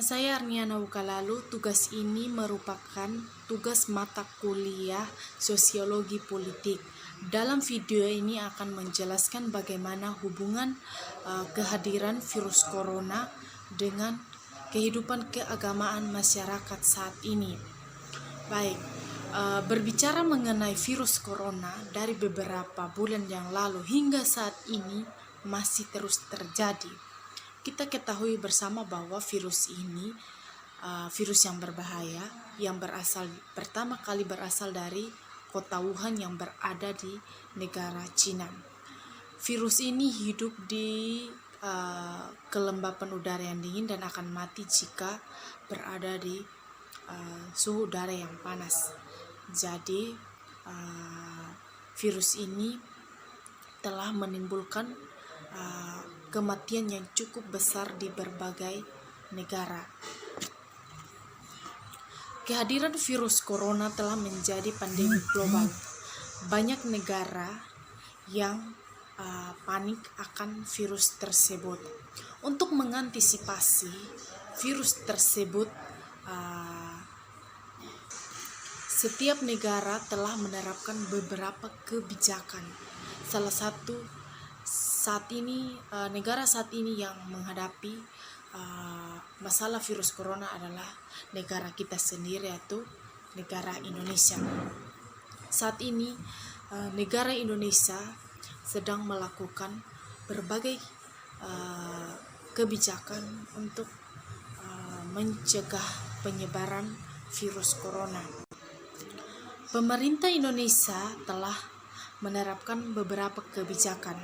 Nama saya Arniana Wukalalu. Tugas ini merupakan tugas mata kuliah Sosiologi Politik. Dalam video ini akan menjelaskan bagaimana hubungan kehadiran virus corona dengan kehidupan keagamaan masyarakat saat ini. Baik, berbicara mengenai virus corona dari beberapa bulan yang lalu hingga saat ini masih terus terjadi. Kita ketahui bersama bahwa virus ini virus yang berbahaya yang pertama kali berasal dari kota Wuhan yang berada di negara Cina. Virus ini hidup di kelembapan udara yang dingin dan akan mati jika berada di suhu udara yang panas. Jadi virus ini telah menimbulkan kematian yang cukup besar di berbagai negara. Kehadiran virus corona telah menjadi pandemi global. Banyak negara yang panik akan virus tersebut. Untuk mengantisipasi virus tersebut, setiap negara telah menerapkan beberapa kebijakan. Salah satu negara saat ini yang menghadapi masalah virus corona adalah negara kita sendiri, yaitu negara Indonesia. Saat ini negara Indonesia sedang melakukan berbagai kebijakan untuk mencegah penyebaran virus corona. Pemerintah Indonesia telah menerapkan beberapa kebijakan.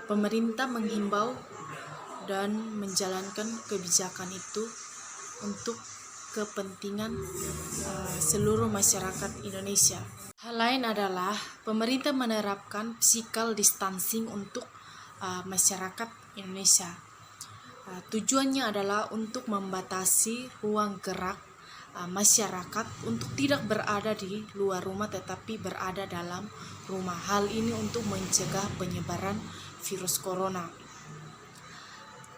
Pemerintah menghimbau dan menjalankan kebijakan itu untuk kepentingan seluruh masyarakat Indonesia. Hal lain adalah pemerintah menerapkan physical distancing untuk masyarakat Indonesia. Tujuannya adalah untuk membatasi ruang gerak masyarakat untuk tidak berada di luar rumah tetapi berada dalam rumah. Hal ini untuk mencegah penyebaran virus corona.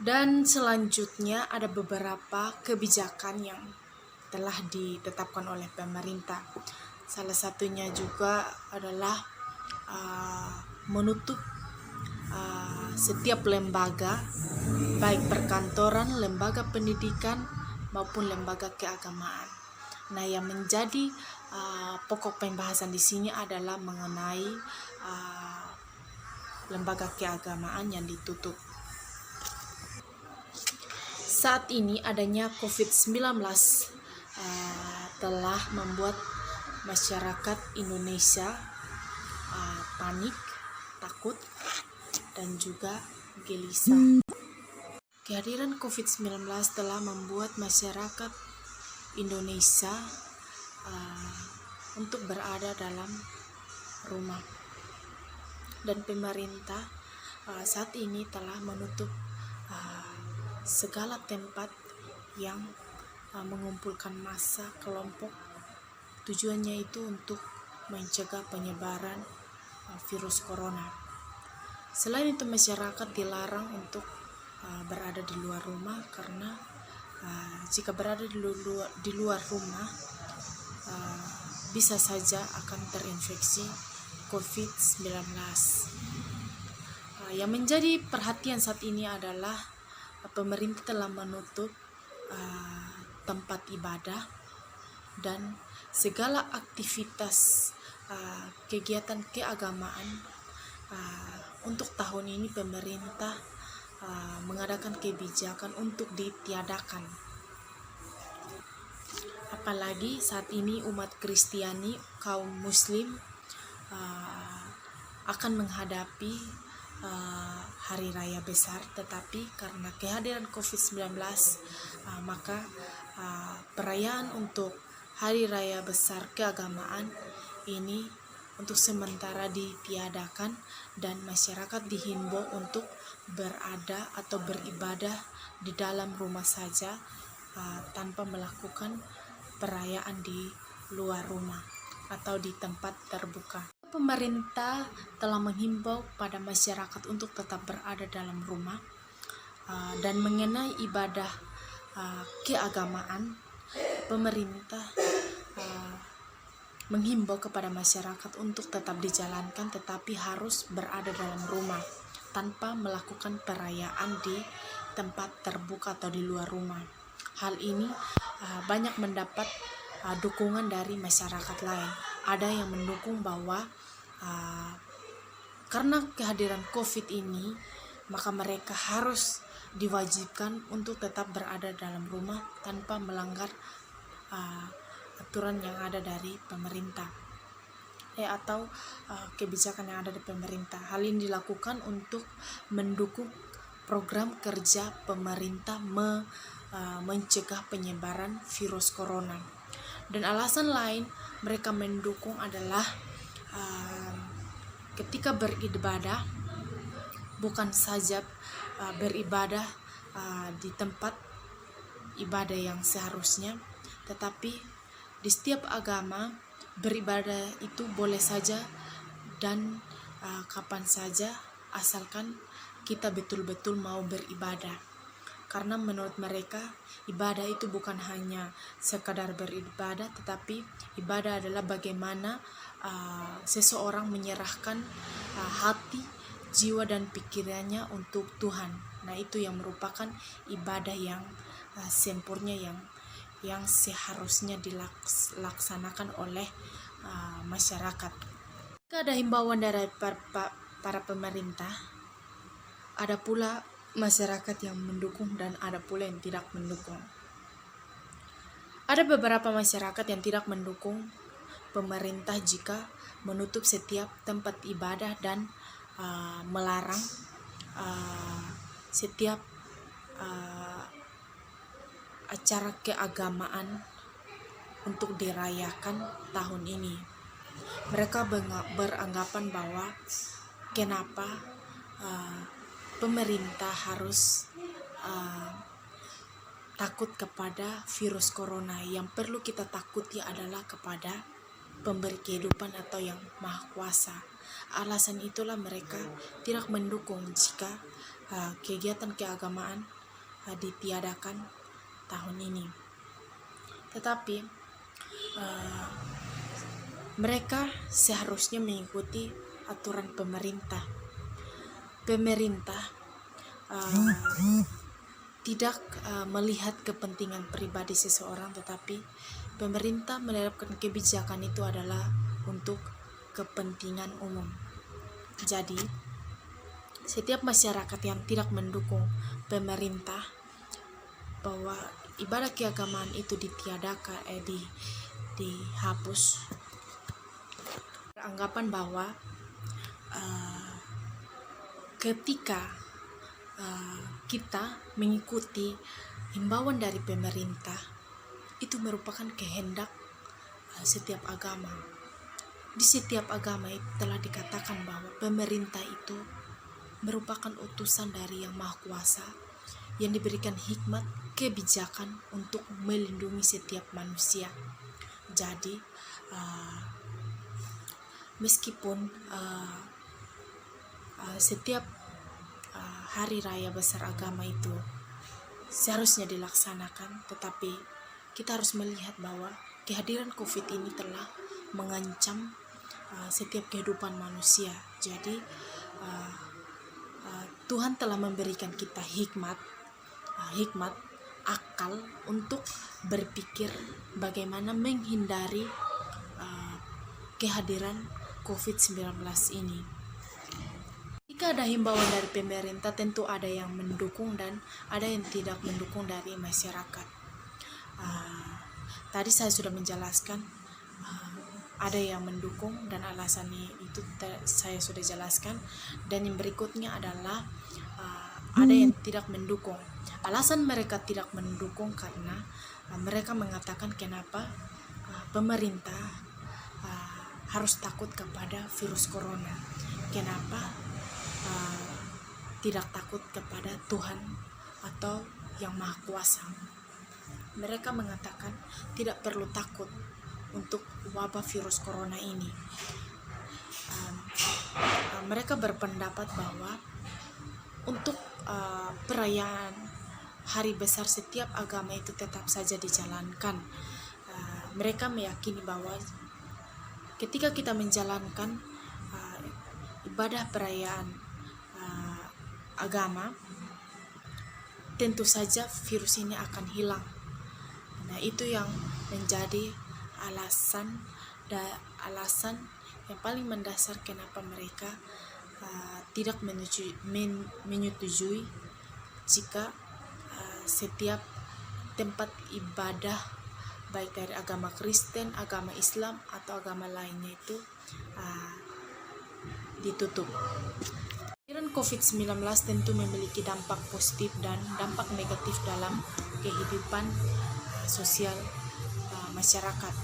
Dan selanjutnya ada beberapa kebijakan yang telah ditetapkan oleh pemerintah. Salah satunya juga adalah menutup setiap lembaga, baik perkantoran, lembaga pendidikan maupun lembaga keagamaan. Nah, yang menjadi pokok pembahasan di sini adalah mengenai lembaga keagamaan yang ditutup. Saat ini adanya COVID-19 telah membuat masyarakat Indonesia panik, takut, dan juga gelisah. Kehadiran COVID-19 telah membuat masyarakat Indonesia untuk berada dalam rumah. Dan pemerintah saat ini telah menutup segala tempat yang mengumpulkan massa kelompok. Tujuannya itu untuk mencegah penyebaran virus corona. Selain itu, masyarakat dilarang untuk berada di luar rumah karena jika berada di luar rumah bisa saja akan terinfeksi COVID-19. Yang menjadi perhatian saat ini adalah pemerintah telah menutup tempat ibadah dan segala aktivitas kegiatan keagamaan. Untuk tahun ini pemerintah mengadakan kebijakan untuk ditiadakan. Apalagi saat ini umat Kristiani, kaum Muslim akan menghadapi hari raya besar, tetapi karena kehadiran COVID-19 maka perayaan untuk hari raya besar keagamaan ini untuk sementara ditiadakan dan masyarakat dihimbau untuk berada atau beribadah di dalam rumah saja tanpa melakukan perayaan di luar rumah atau di tempat terbuka. Pemerintah telah menghimbau pada masyarakat untuk tetap berada dalam rumah dan mengenai ibadah keagamaan, pemerintah menghimbau kepada masyarakat untuk tetap dijalankan tetapi harus berada dalam rumah tanpa melakukan perayaan di tempat terbuka atau di luar rumah. Hal ini banyak mendapat dukungan dari masyarakat lain. Ada yang mendukung bahwa karena kehadiran COVID ini, maka mereka harus diwajibkan untuk tetap berada dalam rumah tanpa melanggar aturan yang ada dari pemerintah atau kebijakan yang ada di pemerintah. Hal ini dilakukan untuk mendukung program kerja pemerintah mencegah penyebaran virus corona. Dan alasan lain mereka mendukung adalah ketika beribadah, bukan saja beribadah di tempat ibadah yang seharusnya, tetapi di setiap agama beribadah itu boleh saja dan kapan saja, asalkan kita betul-betul mau beribadah. Karena menurut mereka ibadah itu bukan hanya sekadar beribadah, tetapi ibadah adalah bagaimana seseorang menyerahkan hati, jiwa dan pikirannya untuk Tuhan. Nah, itu yang merupakan ibadah yang sempurna, yang seharusnya dilaksanakan oleh masyarakat. Jika ada himbauan dari para pemerintah, ada pula masyarakat yang mendukung dan ada pula yang tidak mendukung. Ada beberapa masyarakat yang tidak mendukung pemerintah jika menutup setiap tempat ibadah dan melarang setiap acara keagamaan untuk dirayakan tahun ini. Mereka beranggapan bahwa kenapa pemerintah harus takut kepada virus corona. Yang perlu kita takuti adalah kepada pemberi kehidupan atau yang maha kuasa. Alasan itulah mereka tidak mendukung jika kegiatan keagamaan ditiadakan tahun ini. Tetapi mereka seharusnya mengikuti aturan pemerintah. Pemerintah tidak melihat kepentingan pribadi seseorang, tetapi pemerintah menerapkan kebijakan itu adalah untuk kepentingan umum. Jadi setiap masyarakat yang tidak mendukung pemerintah bahwa ibadah keagamaan itu ditiadakan, dihapus, beranggapan bahwa ketika kita mengikuti himbauan dari pemerintah, itu merupakan kehendak setiap agama. Di setiap agama itu telah dikatakan bahwa pemerintah itu merupakan utusan dari Yang Maha Kuasa yang diberikan hikmat kebijakan untuk melindungi setiap manusia. Jadi meskipun setiap hari raya besar agama itu seharusnya dilaksanakan, tetapi kita harus melihat bahwa kehadiran COVID ini telah mengancam setiap kehidupan manusia. Jadi Tuhan telah memberikan kita hikmat akal untuk berpikir bagaimana menghindari kehadiran COVID-19 ini. Jika ada himbauan dari pemerintah, tentu ada yang mendukung dan ada yang tidak mendukung dari masyarakat. Tadi saya sudah menjelaskan ada yang mendukung dan alasannya itu saya sudah jelaskan. Dan yang berikutnya adalah ada yang tidak mendukung. Alasan mereka tidak mendukung karena mereka mengatakan kenapa pemerintah harus takut kepada virus corona. Kenapa tidak takut kepada Tuhan atau Yang Maha Kuasa. Mereka mengatakan tidak perlu takut untuk wabah virus corona ini. Mereka berpendapat bahwa untuk perayaan hari besar setiap agama itu tetap saja dijalankan. Mereka meyakini bahwa ketika kita menjalankan ibadah perayaan agama, tentu saja virus ini akan hilang. Nah, itu yang menjadi alasan yang paling mendasar kenapa mereka tidak menyetujui jika setiap tempat ibadah baik dari agama Kristen, agama Islam atau agama lainnya itu ditutup. Kehadiran COVID-19 tentu memiliki dampak positif dan dampak negatif dalam kehidupan sosial masyarakat.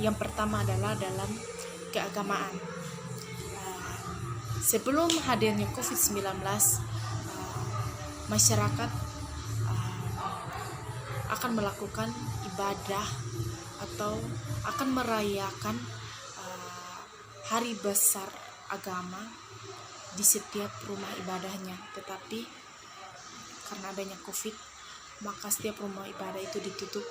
Yang pertama adalah dalam keagamaan. Sebelum hadirnya COVID-19, masyarakat akan melakukan ibadah atau akan merayakan hari besar agama di setiap rumah ibadahnya. Tetapi karena adanya COVID, maka setiap rumah ibadah itu ditutup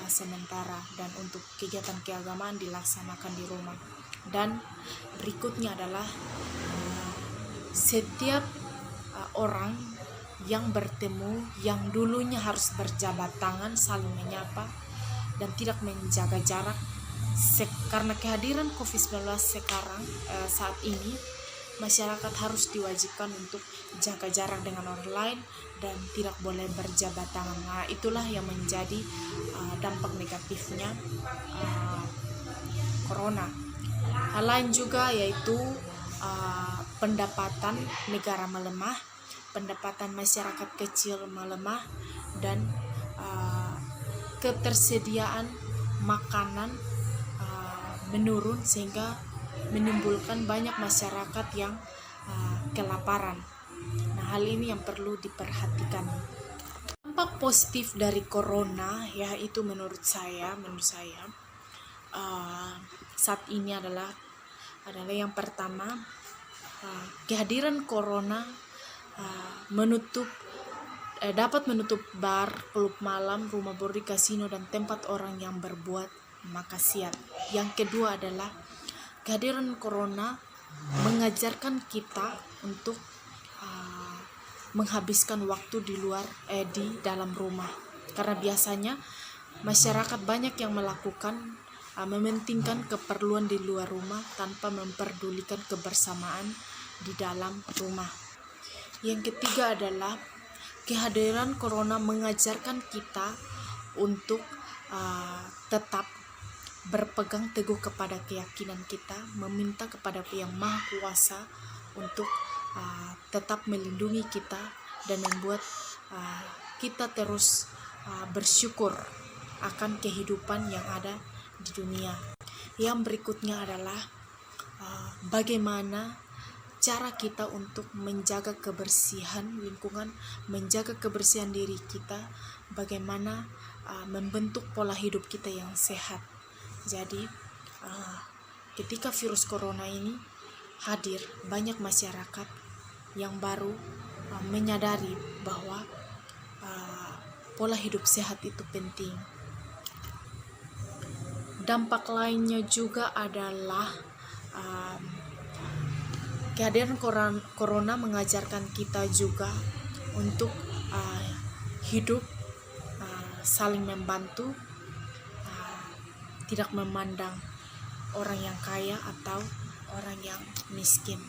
sementara dan untuk kegiatan keagamaan dilaksanakan di rumah. Dan berikutnya adalah setiap orang yang bertemu, yang dulunya harus berjabat tangan, saling menyapa dan tidak menjaga jarak, karena kehadiran COVID-19 sekarang saat ini, masyarakat harus diwajibkan untuk jaga jarak dengan orang lain dan tidak boleh berjabat tangan. Nah, itulah yang menjadi dampak negatifnya corona. Hal lain juga yaitu pendapatan negara melemah, pendapatan masyarakat kecil melemah, dan ketersediaan makanan menurun sehingga menimbulkan banyak masyarakat yang kelaparan. Nah, hal ini yang perlu diperhatikan. Dampak positif dari corona yaitu menurut saya saat ini adalah yang pertama, kehadiran corona dapat menutup bar, klub malam, rumah bordil, kasino, dan tempat orang yang berbuat maksiat. Yang kedua adalah kehadiran corona mengajarkan kita untuk menghabiskan waktu di dalam rumah, karena biasanya masyarakat banyak yang melakukan mementingkan keperluan di luar rumah tanpa memperdulikan kebersamaan di dalam rumah. Yang ketiga adalah kehadiran corona mengajarkan kita untuk tetap berpegang teguh kepada keyakinan kita, meminta kepada Yang Maha Kuasa untuk tetap melindungi kita dan membuat kita terus bersyukur akan kehidupan yang ada di dunia. Yang berikutnya adalah bagaimana cara kita untuk menjaga kebersihan lingkungan, menjaga kebersihan diri kita, bagaimana membentuk pola hidup kita yang sehat. Jadi ketika virus corona ini hadir, banyak masyarakat yang baru menyadari bahwa pola hidup sehat itu penting. Dampak lainnya juga adalah kehadiran corona mengajarkan kita juga untuk hidup saling membantu, tidak memandang orang yang kaya atau orang yang miskin.